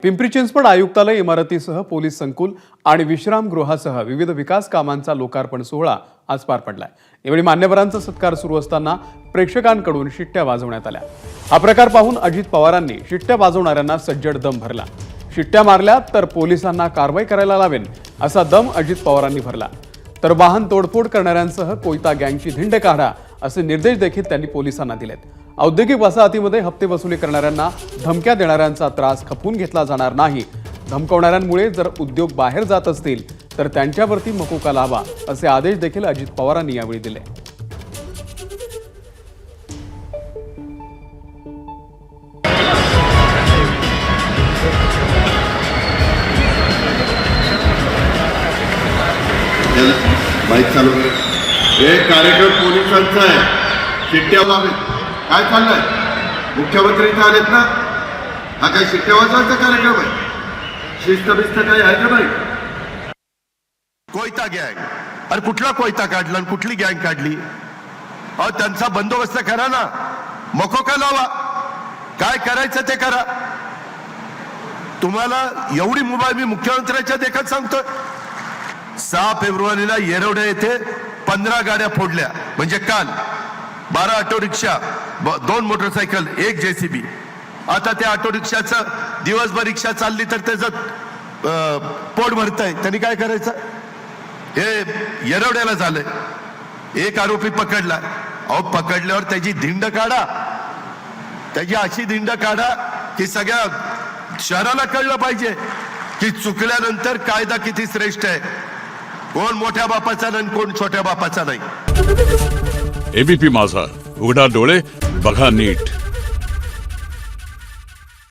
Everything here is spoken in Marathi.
पिंपरी चिंचवड आयुक्तालय इमारतीसह पोलीस संकुल आणि विश्रामगृहासह विविध विकास कामांचा लोकार्पण सोहळा आज पार पडलाय। यावेळी मान्यवरांचा सत्कार सुरू असताना प्रेक्षकांकडून शिट्ट्या वाजवण्यात आल्या। हा प्रकार पाहून अजित पवारांनी शिट्ट्या वाजवणाऱ्यांना सज्जड दम भरला। शिट्ट्या मारल्या तर पोलिसांना कारवाई करायला लावेन असा दम अजित पवारांनी भरला। तर वाहन तोडफोड करणाऱ्यांसह कोयता गँगची धिंड काढा असे निर्देश देखील त्यांनी पोलिसांना दिलेत। औद्योगिक वसाहतीमध्ये हप्ते वसुली करणाऱ्यांना धमक्या देणाऱ्यांचा त्रास खपवून घेतला जाणार नाही। धमकवणाऱ्यांमुळे जर उद्योग बाहेर जात असतील तर त्यांच्यावरती मकोका लावा असे आदेश देखील अजित पवारांनी यावेळी दिले। माईक चालू आहे। हे कार्यक्रम पोलिसांचा आहे, शिट्ट्या वाजवेल काय चाललंय? मुख्यमंत्री इथे आलेत ना, हा काय शिट्ट्या वाजवायचा कार्यक्रम आहे? शिस्त बिस्त काही आहे का नाही? कोयता गँग, अरे कुठला कोयता काढला आणि कुठली गँग काढली? अहो त्यांचा बंदोबस्त करा ना, मकोका लावा, काय करायचं ते करा। तुम्हाला एवढी मुभा मी मुख्यमंत्र्यांच्या देखत सांगतोय। 6 फेब्रुवारीला येरवडे येथे 15 गाड्या फोडल्या, म्हणजे काल 12 ऑटो रिक्षा, 2 मोटरसायकल, 1 JCB। आता त्या ऑटो रिक्षाचं दिवसभर रिक्षा चालली तर त्याचं पोट भरतंय, त्यांनी काय करायचं? हे येरवड्याला झालंय। एक आरोपी पकडला, अहो पकडल्यावर त्याची धिंड काढा, त्याची अशी धिंड काढा की सगळ्या शहराला कळलं पाहिजे की चुकल्यानंतर कायदा किती श्रेष्ठ आहे, कोण मोठ्या बापाचा नाही, कोण छोट्या बापाचा नाही। एबीपी माझा, उघडा डोळे बघा नीट।